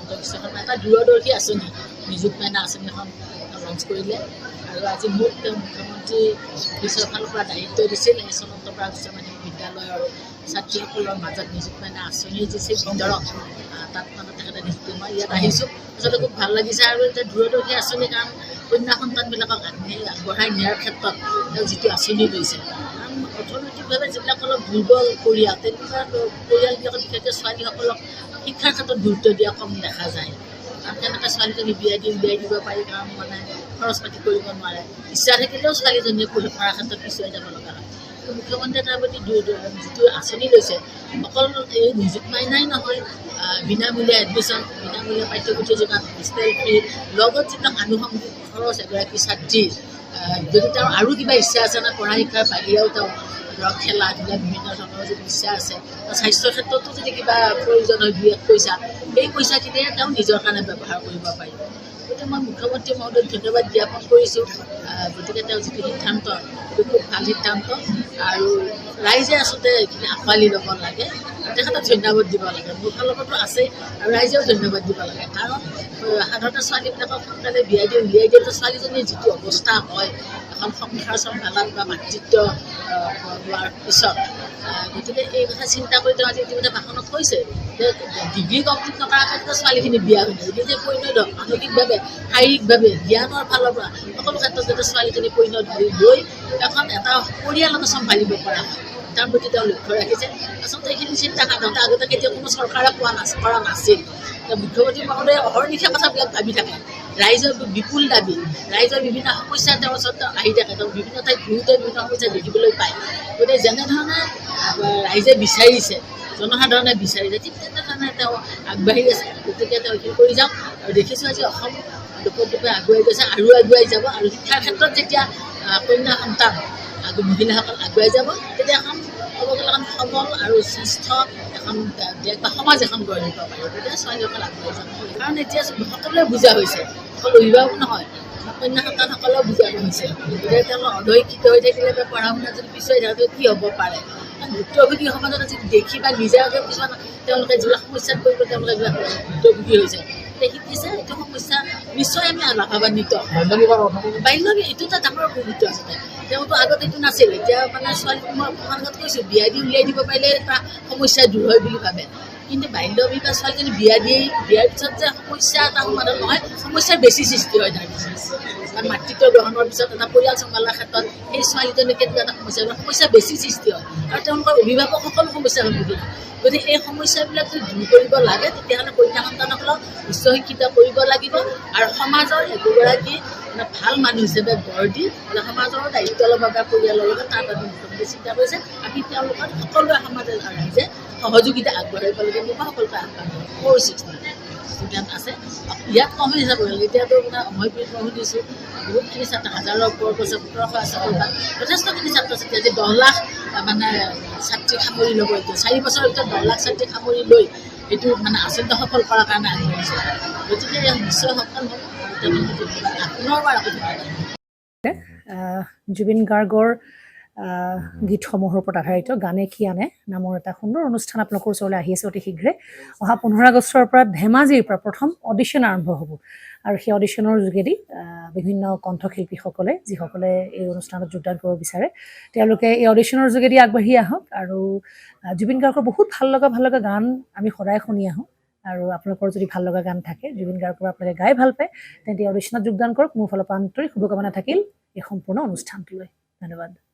হিমন্ত বিশ্ব শৰ্মাই এটা দূৰদৰ্শী আঁচনি নিযুত মাইনা আঁচনিখন লঞ্চ কৰিলে আৰু আজি মোক তেওঁ মুখ্যমন্ত্ৰী অফিচৰ ফালৰ পৰা দায়িত্ব দিছিল এই চনন্তপুৰ উচ্চ মাধ্যমিক বিদ্যালয়ৰ ছাত্ৰীসকলৰ মাজত নিযুত মাইনা আঁচনিৰ যি ভিতৰত তাত মানে তেখেতে নিযুক্তি মই ইয়াত আহিছোঁ আচলতে খুব ভাল লাগিছে আৰু এটা দূৰদৰ্শী আঁচনি কাৰণ কন্যা সন্তানবিলাকক আগবঢ়াই নিয়াৰ ক্ষেত্ৰত তেওঁ যিটো আঁচনি লৈছে কাৰণ অৰ্থনৈতিকভাৱে যিবিলাক অলপ দুৰ্বল পৰিয়াল তেনেকুৱা পৰিয়ালবিলাকত বিশেষকৈ ছোৱালীসকলক শিক্ষাৰ ক্ষেত্ৰত গুৰুত্ব দিয়া কম দেখা যায় কাৰণ তেনেকৈ ছোৱালীজনী বিয়া দি উলিয়াই দিব পাৰি কাৰণ মানে খৰচ পাতি কৰিব নোৱাৰে ইচ্ছা থাকিলেও ছোৱালীজনীয়ে পঢ়ি পঢ়াৰ ক্ষেত্ৰত পিছুৱাই যাব লগা হয় মুখ্যমন্ত্ৰীয়ে তাৰ প্ৰতি যিটো আঁচনি লৈছে অকল এই নিযুত মাইনাই নহয় বিনামূলীয়া এডমিশ্যন বিনামূলীয়া পাঠ্যপুথি যোগান হোষ্টেল ফ্ৰী লগত যিবিলাক আনুষংগিক খৰচ এগৰাকী ছাত্ৰীৰ যদি তেওঁৰ আৰু কিবা ইচ্ছা আছে না পঢ়া শিক্ষাৰ বাহিৰেও তেওঁ ধৰক খেলা ধূলা বিভিন্ন ধৰণৰ যদি ইচ্ছা আছে স্বাস্থ্যৰ ক্ষেত্ৰতো যদি কিবা প্ৰয়োজন হয় দুই এক পইচা এই পইচাখিনিয়ে তেওঁ নিজৰ কাৰণে ব্যৱহাৰ কৰিব পাৰিব গতিকে মই মুখ্যমন্ত্ৰী মহোদয়ক ধন্যবাদ জ্ঞাপন কৰিছোঁ গতিকে তেওঁৰ যিটো সিদ্ধান্ত সেইটো খুব ভাল সিদ্ধান্ত আৰু ৰাইজে আচলতে এইখিনি আঁকোৱালি ল'ব লাগে তেখেতক ধন্যবাদ দিব লাগে মোৰ ফালৰ পৰাতো আছেই আৰু ৰাইজেও ধন্যবাদ দিব লাগে কাৰণ সাধাৰণতে ছোৱালীবিলাকক সোনকালে বিয়া দি উলিয়াই দিওঁতে ছোৱালীজনীৰ যিটো অৱস্থা হয় এখন সংসাৰ চম্ভালাত বা মাতৃত্ব লোৱাৰ পিছত গতিকে এই কথা চিন্তা কৰি তেওঁ আজি ইতিমধ্যে ভাষণত কৈছে যে ডিগ্ৰী কমপ্লিট নকৰাকৈ ছোৱালীখিনি বিয়া হৈ যায় যে পৰিণত মানসিকভাৱে শাৰীৰিকভাৱে জ্ঞানৰ ফালৰ পৰা সকলো ক্ষেত্ৰত যাতে ছোৱালীজনী পৰিণত হৈ গৈ এখন এটা পৰিয়ালকে চম্ভালিব পৰা হয় তাৰ প্ৰতি তেওঁ লক্ষ্য ৰাখিছে আচলতে এইখিনি চিন্তা সাধাৰণতে আগতে কেতিয়া কোনো চৰকাৰে কৰা নাছিল মুখ্যমন্ত্ৰী মহোদয়ে অহৰ্নিশে কথাবিলাক ভাবি থাকে ৰাইজৰ বিপুল দাবী ৰাইজৰ বিভিন্ন সমস্যা তেওঁৰ ওচৰত আহি থাকে তেওঁ বিভিন্ন ঠাইত ঘূৰোতে বিভিন্ন সমস্যা দেখিবলৈ পায় গতিকে যেনেধৰণে ৰাইজে বিচাৰিছে জনসাধাৰণে বিচাৰিছে ঠিক তেনেধৰণে তেওঁ আগবাঢ়ি আছে গতিকে তেওঁ এইখিনি কৰি যাওক আৰু দেখিছোঁ আজি অসম দুপে আগুৱাই গৈছে আৰু আগুৱাই যাব আৰু শিক্ষাৰ ক্ষেত্ৰত যেতিয়া কন্যা সন্তান মহিলাসকল আগুৱাই যাব তেতিয়া এখন ক'ব গ'লে এখন সবল আৰু শ্ৰেষ্ঠ এখন দেশ বা সমাজ এখন গঢ়ি দিব পাৰিব গতিকে ছোৱালীসকল আগুৱাই যাব কাৰণ এতিয়া সকলোৱে বুজা হৈছে অকল অভিভাৱক নহয় কন্যা সন্তানসকলেও বুজা হৈছে গতিকে তেওঁলোক অধশিক্ষিত হৈ থাকিলে বা পঢ়া শুনা যদি পিছুৱাই থাকে কি হ'ব পাৰে ভুক্তভোগী সমাজত যদি দেখি বা নিজাকৈ কিছুমান তেওঁলোকে যিবিলাক সমস্যাত পৰিব তেওঁলোকে এইবিলাক ভুক্তভোগী হৈছে শিকিছে এইটো সমস্যা নিশ্চয় আমি লাভান্বিত বাল্য এইটো এটা ডাঙৰ গুৰুত্ব আছিলে তেওঁতো আগত এইটো নাছিল এতিয়া মানে ছোৱালী মই অকণমান আগত কৈছোঁ বিয়া দি উলিয়াই দিব পাৰিলে এটা সমস্যা দূৰ হয় বুলি ভাবে কিন্তু বাল্য বিবাহ ছোৱালীজনী বিয়াৰ পিছত যে সমস্যা এটা সমাধান নহয় সমস্যাৰ বেছি সৃষ্টি হয় তাৰ পিছত কাৰণ মাতৃত্ব গ্ৰহণৰ পিছত এটা পৰিয়াল চম্ভালাৰ ক্ষেত্ৰত সেই ছোৱালীজনীৰ কেনেকুৱা এটা সমস্যা বেছি সৃষ্টি হয় আৰু তেওঁলোকৰ অভিভাৱক সকলো সমস্যাৰ সন্মুখীন হয় গতিকে এই সমস্যাবিলাক যদি দূৰ কৰিব লাগে তেতিয়াহ'লে কন্যা সন্তানসকলক উচ্চ শিক্ষিত কৰিব লাগিব আৰু সমাজৰ একোগৰাকী ভাল মানুহ হিচাপে গঢ় দি সমাজৰ দায়িত্ব ল'ব বা পৰিয়ালৰ লগত তাৰ বাবে মুখ্যমন্ত্ৰী চিন্তা কৰিছে আমি তেওঁলোকৰ সকলোৱে সমাজৰ ৰাইজে সহযোগিতা আগবঢ়াব লাগে মই সকলোকে আহ্বান কৰিছোঁ ষ্টুডেণ্ট আছে ইয়াত কমেই যাব লাগে এতিয়াতো মানে মই শুনিছোঁ বহুতখিনি ছাত্ৰ হাজাৰৰ ওপৰত আছে ১৭০০ আছে ক'ৰবাত যথেষ্টখিনি ছাত্ৰ ছাত্ৰী আজি ১০ লাখ মানে ছাত্ৰীক সামৰি ল'ব এইটো ৪ বছৰৰ ভিতৰত ১০ লাখ ছাত্ৰীক সামৰি লৈ এইটো মানে আচলতে সফল কৰাৰ কাৰণে আগবাঢ়িছে গতিকে নিশ্চয় সফল হ'ব পুনৰবাৰ জুবিন গাৰ্গৰ গীতসমূহৰ ওপৰত আধাৰিত গানে কি আনে নামৰ এটা সুন্দৰ অনুষ্ঠান আপোনালোকৰ ওচৰলৈ আহি আছে অতি শীঘ্ৰে অহা ১৫ আগষ্টৰ পৰা ধেমাজিৰ পৰা প্ৰথম অডিশ্যন আৰম্ভ হ'ব আৰু সেই অডিশ্যনৰ যোগেদি বিভিন্ন কণ্ঠশিল্পীসকলে যিসকলে এই অনুষ্ঠানত যোগদান কৰিব বিচাৰে তেওঁলোকে এই অডিশ্যনৰ যোগেদি আগবাঢ়ি আহক আৰু জুবিন গাৰ্গৰ বহুত ভাল লগা গান আমি সদায় শুনি আহোঁ আৰু আপোনালোকৰ যদি ভাল লগা গান থাকে জুবিন গাৰ্গৰ আপোনালোকে গাই ভাল পায় তেন্তে অডিশ্যনত যোগদান কৰক মোৰ ফালৰ পৰা আন্তৰিক শুভকামনা থাকিল এই সম্পূৰ্ণ অনুষ্ঠানটোলৈ ধন্যবাদ